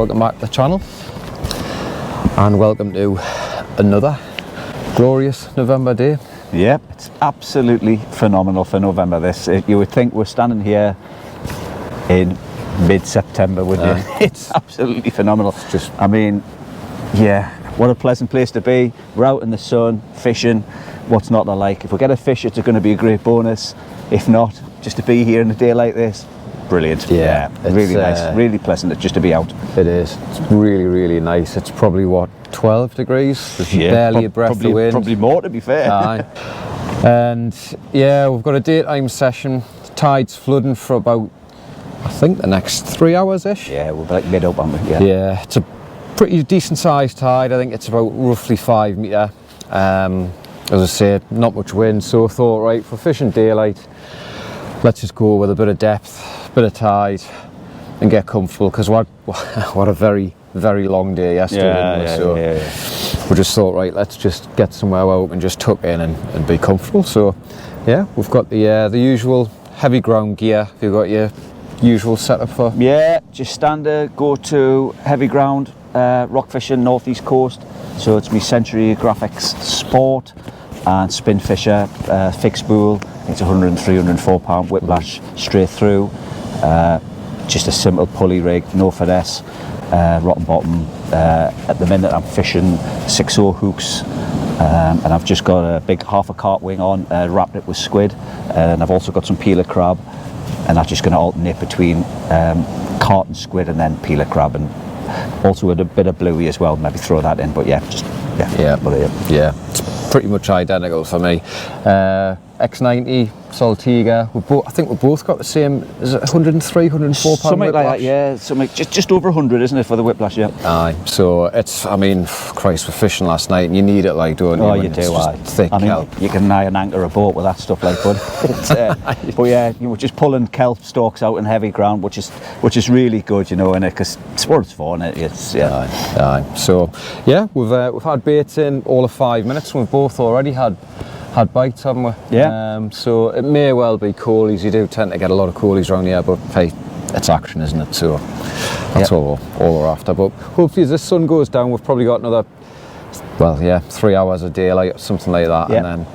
welcome back to the channel and welcome to another glorious November day. Yep, it's absolutely phenomenal for November this. You would think we're standing here in mid-September, wouldn't you? It's absolutely phenomenal. It's just, I mean, yeah, what a pleasant place to be. We're out in the sun, fishing. What's not to like? If we get a fish, it's going to be a great bonus. If not, just to be here in a day like this, brilliant. Yeah, really nice, really pleasant just to be out. It is. It's really, really nice. It's probably what, 12 degrees? There's barely a breath of wind. Probably more, to be fair. Aye. And yeah, we've got a daytime session. The tide's flooding for about, I think, the next 3 hours-ish. Yeah, we're like mid up, aren't we? Yeah, it's a pretty decent sized tide. I think it's about roughly 5 metre. As I say, not much wind, so I thought, right, for fishing daylight, let's just go with a bit of depth, bit of tide, and get comfortable, because what a very, very long day yesterday. We just thought, right, let's just get somewhere where we can just tuck in and be comfortable. So yeah, we've got the usual heavy ground gear. Have you got your usual setup for? Yeah, just standard, go to heavy ground, rock fishing, northeast coast. So it's my Century Graphics Sport and Spin Fisher, fixed spool. It's 103, 104 pound whiplash straight through. Just a simple pulley rig, no finesse, rotten bottom. At the minute I'm fishing 6/0 hooks, and I've just got a big half a cart wing on, wrapped it with squid, and I've also got some peeler crab, and I'm just going to alternate between cart and squid and then peeler crab, and also with a bit of bluey as well, maybe throw that in. But yeah, it's pretty much identical for me. X90 Saltiga. I think we both got the same. Is it 103, 104 pound something whiplash? like that? Yeah, something just over 100, isn't it, for the whiplash? Yeah. Aye. So it's, I mean, Christ, we're fishing last night, and you need it, like, don't you? Oh, you do. Thick kelp. You can nigh and anchor a boat with that stuff, like, bud. But yeah, you know, just pulling kelp stalks out in heavy ground, which is really good, you know, and because it's what it's for, and it's Aye. So yeah, we've had baits in all of 5 minutes, and we've both already had bites, haven't we? Yeah. So it may well be coalies. You do tend to get a lot of coalies around here, but hey, it's action, isn't it? So that's all we're after. But hopefully as the sun goes down, we've probably got another, 3 hours a daylight or something like that, and then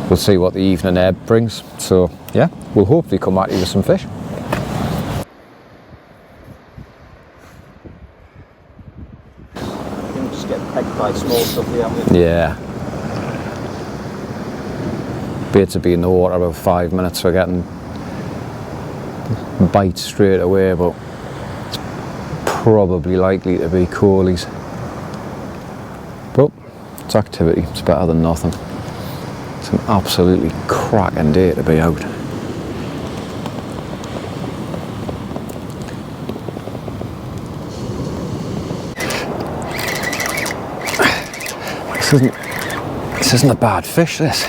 we'll see what the evening ebb brings. So yeah, we'll hopefully come back to you with some fish. You just get pegged by small stuff here. Yeah. Baits will be in the water about 5 minutes. We're getting bites straight away, but it's probably likely to be coalies. But it's activity, it's better than nothing. It's an absolutely cracking day to be out. This isn't a bad fish, this.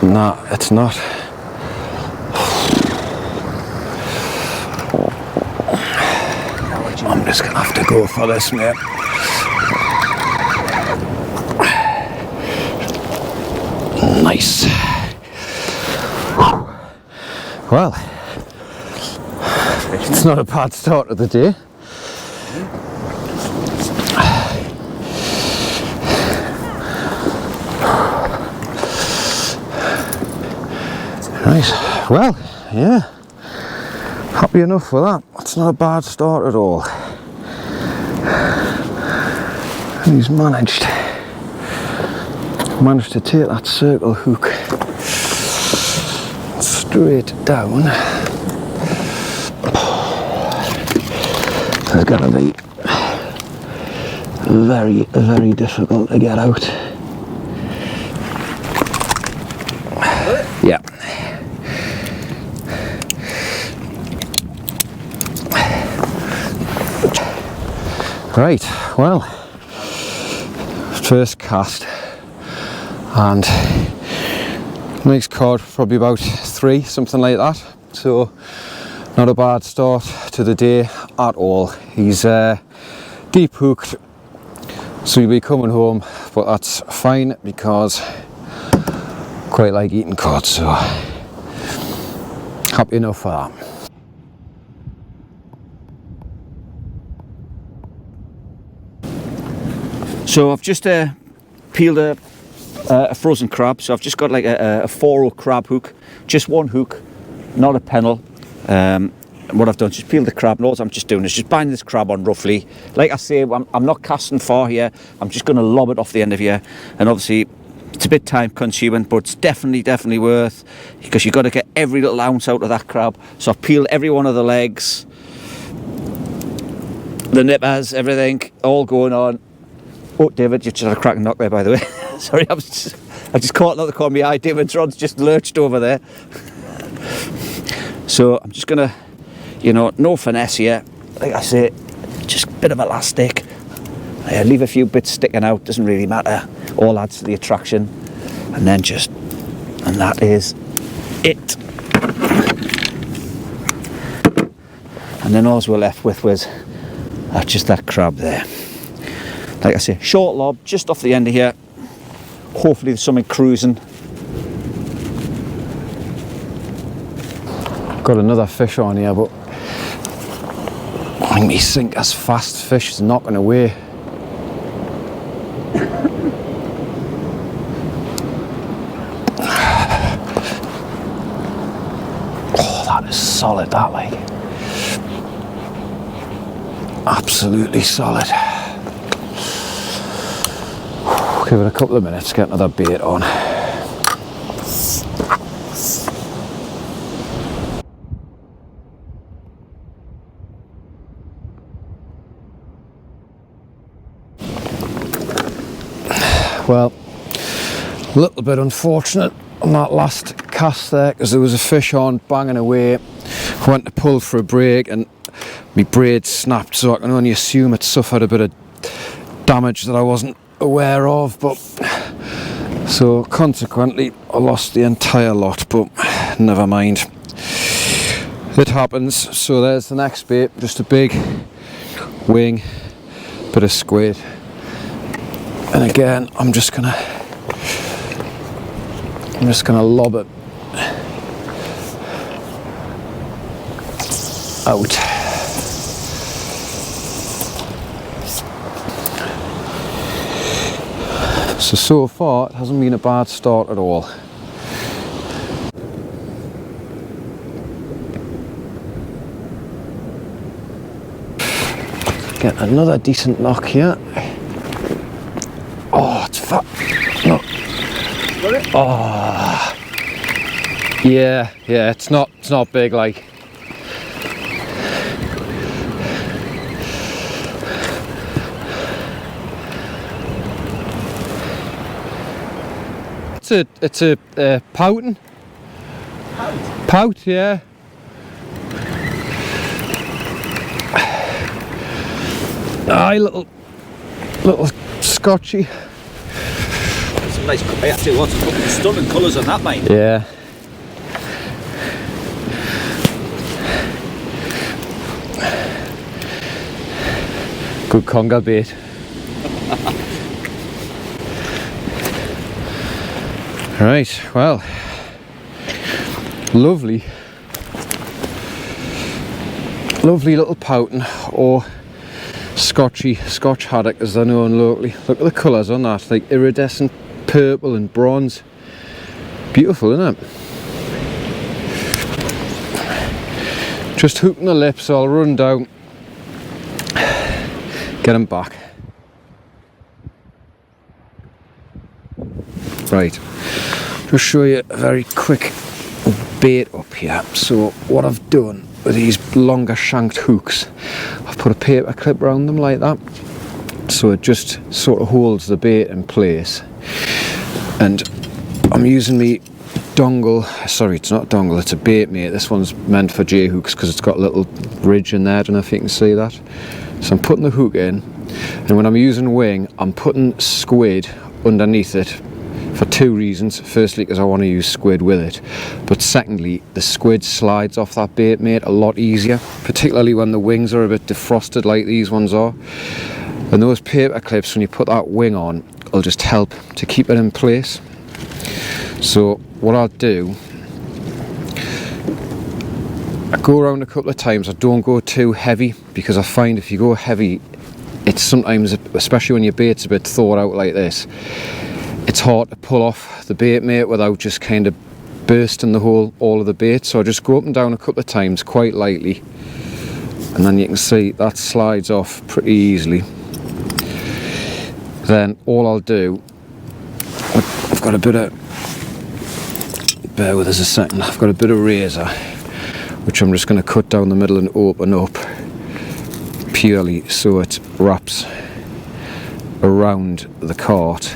No, it's not. I'm just gonna have to go for this, mate. Nice. Well, it's not a bad start of the day. Right, well, yeah, happy enough with that. It's not a bad start at all. And he's managed to take that circle hook straight down. It's going to be very, very difficult to get out. Yeah. Right, well, first cast, and next cod probably about 3, something like that. So not a bad start to the day at all. He's deep hooked, so he'll be coming home, but that's fine because I quite like eating cod. So Happy enough for that. So I've just peeled a frozen crab. So I've just got like a 4-hook crab hook, just one hook, not a pennel. What I've done is just peeled the crab, and all I'm just doing is just binding this crab on roughly. Like I say, I'm not casting far here. I'm just going to lob it off the end of here, and obviously it's a bit time consuming, but it's definitely worth, because you've got to get every little ounce out of that crab. So I've peeled every one of the legs, the nippers, everything, all going on. Oh, David, you've just had a cracking knock there, by the way. Sorry, I just caught another corner of my eye. David's rod's just lurched over there. So I'm just gonna, you know, no finesse here. Like I say, just a bit of elastic. Leave a few bits sticking out, doesn't really matter. All adds to the attraction. And then and that is it. And then all we're left with was just that crab there. Like I say, short lob, just off the end of here. Hopefully there's something cruising. Got another fish on here, but I think my sinker's fast fish is knocking away. Oh, that is solid, that, like. Absolutely solid. Give it a couple of minutes, get another bait on. Well, a little bit unfortunate on that last cast there, because there was a fish on banging away. I went to pull for a break and my braid snapped, so I can only assume it suffered a bit of damage that I wasn't aware of, but so consequently I lost the entire lot, but never mind, it happens. So there's the next bait, just a big wing, bit of squid, and again I'm just gonna lob it out. So far, it hasn't been a bad start at all. Get another decent knock here. Oh, it's fat. No. Oh. Yeah, it's not big, like. It's a pouting. Pout, yeah. Aye, little scotchy. Some nice, I have to watch stunning colours on that, mate. Yeah. Good conger bait. Right, well, lovely little pouting, or Scotch haddock as they're known locally. Look at the colours on that, like iridescent purple and bronze. Beautiful, isn't it? Just hooking the lip, so I'll run down, get them back. Right, just show you a very quick bait up here. So what I've done with these longer shanked hooks, I've put a paper clip around them like that, so it just sort of holds the bait in place. And I'm using me dongle, sorry, it's not dongle, it's a bait mate. This one's meant for J hooks because it's got a little ridge in there. I don't know if you can see that. So I'm putting the hook in, and when I'm using wing, I'm putting squid underneath it for two reasons. Firstly, because I want to use squid with it, but secondly, the squid slides off that bait mate a lot easier, particularly when the wings are a bit defrosted like these ones are. And those paper clips, when you put that wing on, will just help to keep it in place. So what I'll do, I go around a couple of times. I don't go too heavy, because I find if you go heavy, it's sometimes, especially when your bait's a bit thawed out like this, it's hard to pull off the bait mate without just kind of bursting all of the bait. So I just go up and down a couple of times quite lightly, and then you can see that slides off pretty easily. Then all I'll do, I've got a bit of, bear with us a second, I've got a bit of razor which I'm just going to cut down the middle and open up, purely so it wraps around the cart,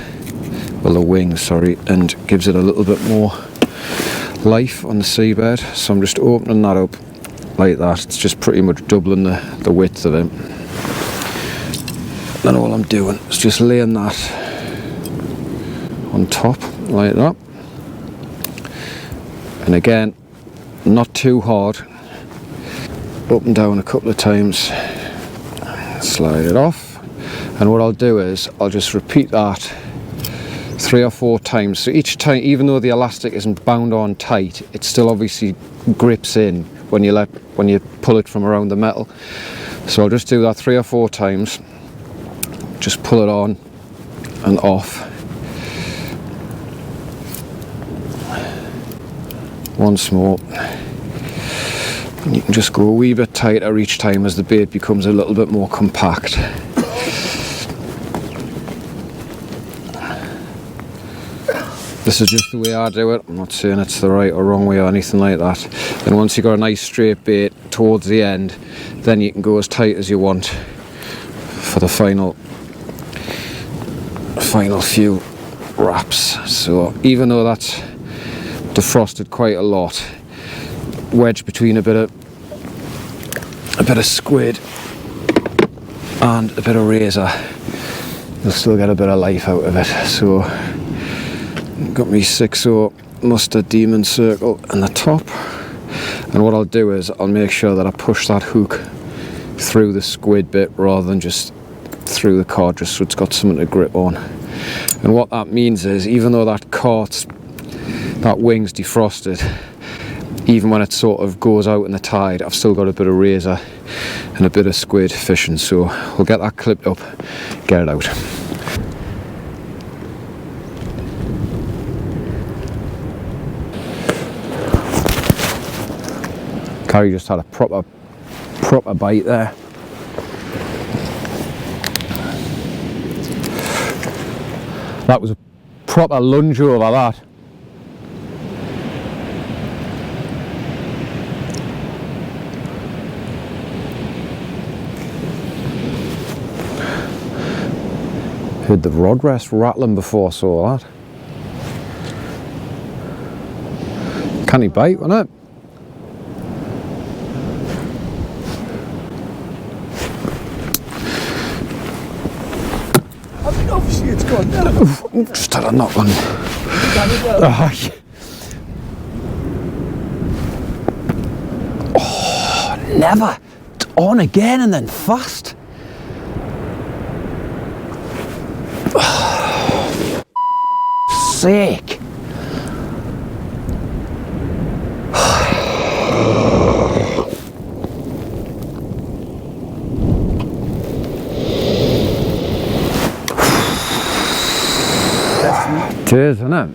well, the wing, sorry, and gives it a little bit more life on the seabed. So I'm just opening that up like that. It's just pretty much doubling the width of it. Then all I'm doing is just laying that on top like that, and again, not too hard, up and down a couple of times, slide it off. And what I'll do is I'll just repeat that 3 or 4 times. So each time, even though the elastic isn't bound on tight, it still obviously grips in when you pull it from around the metal. So I'll just do that 3 or 4 times, just pull it on and off once more, and you can just go a wee bit tighter each time as the bait becomes a little bit more compact. This is just the way I do it. I'm not saying it's the right or wrong way or anything like that. Then once you've got a nice straight bait towards the end, then you can go as tight as you want for the final few wraps. So even though that's defrosted quite a lot, wedged between a bit of squid and a bit of razor, you'll still get a bit of life out of it. So got me 6/0 mustard demon circle in the top, and what I'll do is I'll make sure that I push that hook through the squid bit rather than just through the card, just so it's got something to grip on. And what that means is, even though that wing's defrosted, even when it sort of goes out in the tide, I've still got a bit of razor and a bit of squid fishing. So we'll get that clipped up, get it out. Carrie just had a proper bite there. That was a proper lunge over that. Heard the rod rest rattling before I saw that. Canny bite, wasn't it? Obviously it's gone down. Just had a knock on. Oh, never. It's on again and then fast. Sake. It is, isn't it?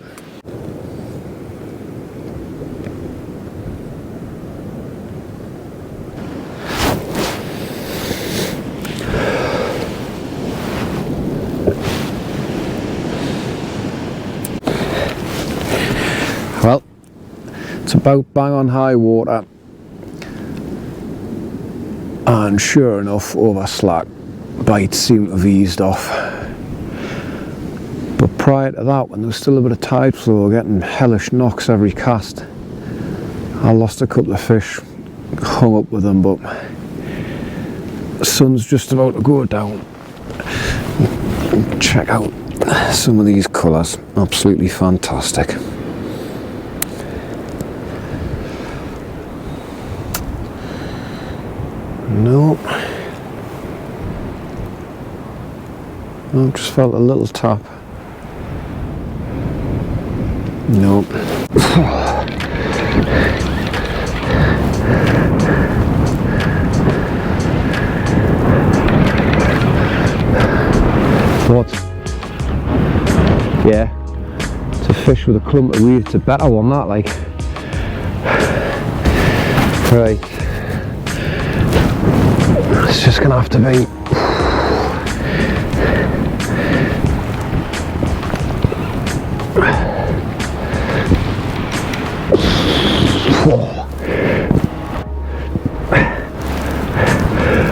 Well, it's about bang on high water, and sure enough, over slack, bites seem to have eased off. But prior to that, when there was still a bit of tide flow, getting hellish knocks every cast, I lost a couple of fish, hung up with them, but the sun's just about to go down. Check out some of these colours, absolutely fantastic. No, I just felt a little tap. Nope. But yeah, to fish with a clump of weed, it's a better one, that, like. Right, it's just gonna have to be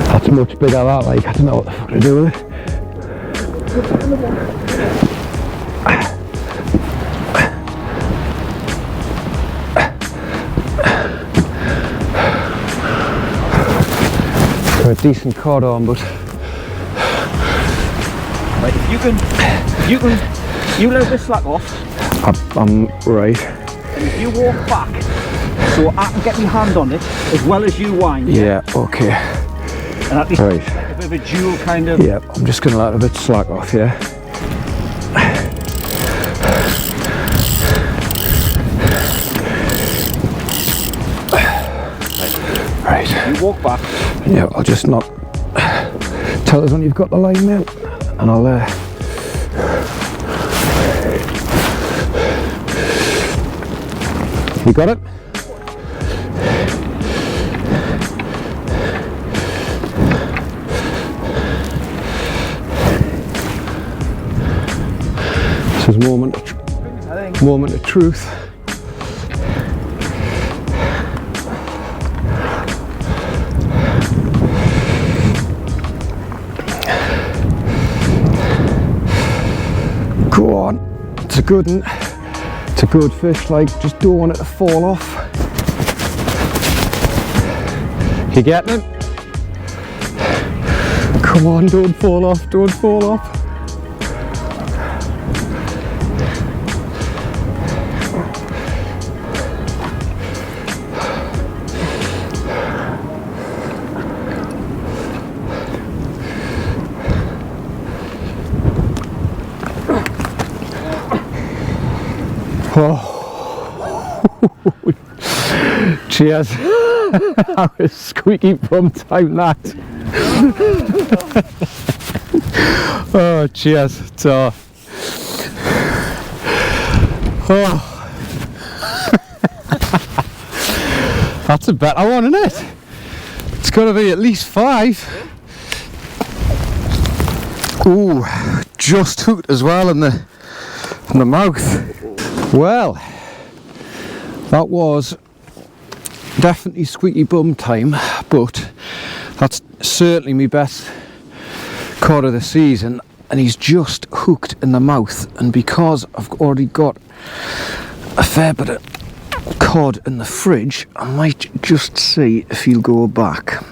that's much bigger, that, like. I don't know what the fuck to do with it. Got a decent cod on, but right, you let this slack off. I'm right. And if you walk back, so I can get my hand on it as well as you wind. Yeah, okay. And at least Right. like a bit of a dual kind of. Yeah, I'm just gonna let a bit slack off, yeah. Right. You walk back. Yeah, I'll just not tell us when you've got the line then, and I'll you got it? This is moment of truth. Go on, it's a good one. It's a good fish, like, just don't want it to fall off. You getting it? Come on, don't fall off, don't fall off. Oh, cheers. That was squeaky bum time, that. Oh, cheers. So, oh. That's a better one, isn't it? It's got to be at least 5. Ooh, just hooked as well in the mouth. Well, that was definitely squeaky bum time, but that's certainly my best cod of the season, and he's just hooked in the mouth. And because I've already got a fair bit of cod in the fridge, I might just see if he'll go back.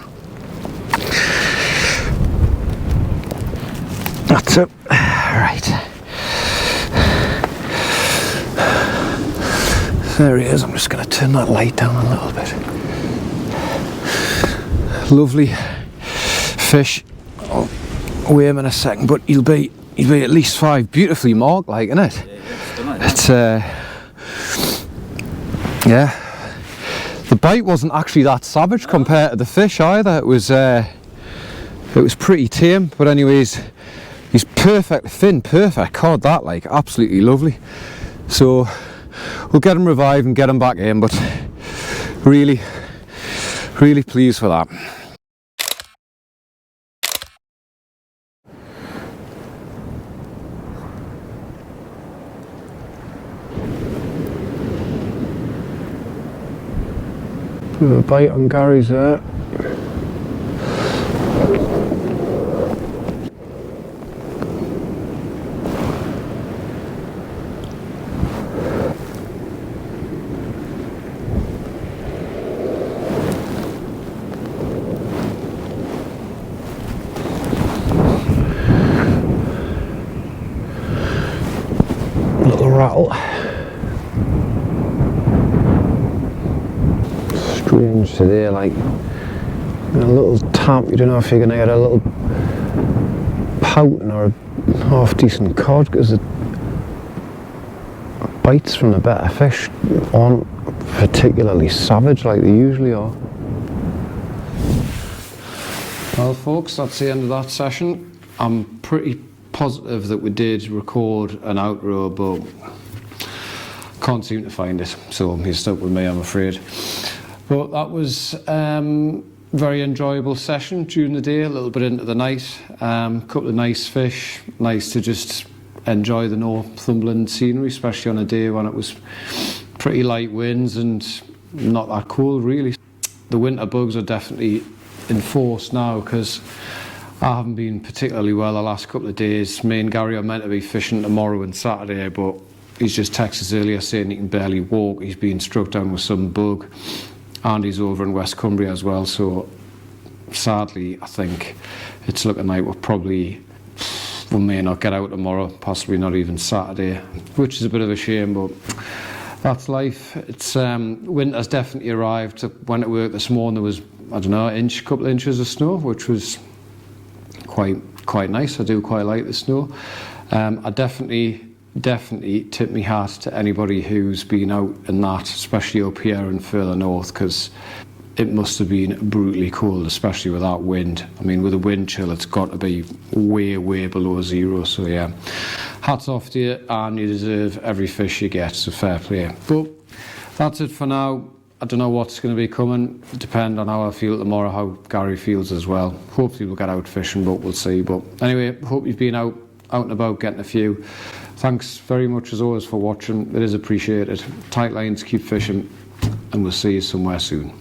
That's it. Right. There he is. I'm just going to turn that light down a little bit. Lovely fish. I'll weigh him in a second, but he'll be at least 5. Beautifully marked, like, isn't it? It's yeah. The bite wasn't actually that savage compared to the fish either. It was pretty tame. But anyways, he's perfect fin, perfect cod. That, like, absolutely lovely. So we'll get him revived and get him back in, but really, really pleased with that. Bit of a bite on Gary's there. Little rattle. Strange today, like a little tap. You don't know if you're going to get a little pouting or a half decent cod, because the bites from the better fish aren't particularly savage like they usually are. Well folks, that's the end of that session. I'm pretty positive that we did record an outro, but can't seem to find it, so he's stuck with me, I'm afraid. But that was very enjoyable session during the day, a little bit into the night. Couple of nice fish, nice to just enjoy the Northumberland scenery, especially on a day when it was pretty light winds and not that cold really. The winter bugs are definitely in force now because I haven't been particularly well the last couple of days. Me and Gary are meant to be fishing tomorrow and Saturday, but he's just texted us earlier saying he can barely walk. He's been struck down with some bug, and he's over in West Cumbria as well. So sadly, I think it's looking like we may not get out tomorrow, possibly not even Saturday, which is a bit of a shame, but that's life. It's winter's definitely arrived. Went to work this morning, there was, I don't know, couple of inches of snow, which was quite nice. I do quite like the snow. I definitely tip my hat to anybody who's been out in that, especially up here and further north, because it must have been brutally cold, especially with that wind. I mean, with the wind chill, it's got to be way below zero. So yeah, hats off to you, and you deserve every fish you get, so fair play. But that's it for now. I don't know what's going to be coming. It depends on how I feel tomorrow, how Gary feels as well. Hopefully we'll get out fishing, but we'll see. But anyway, hope you've been out and about getting a few. Thanks very much as always for watching. It is appreciated. Tight lines, keep fishing, and we'll see you somewhere soon.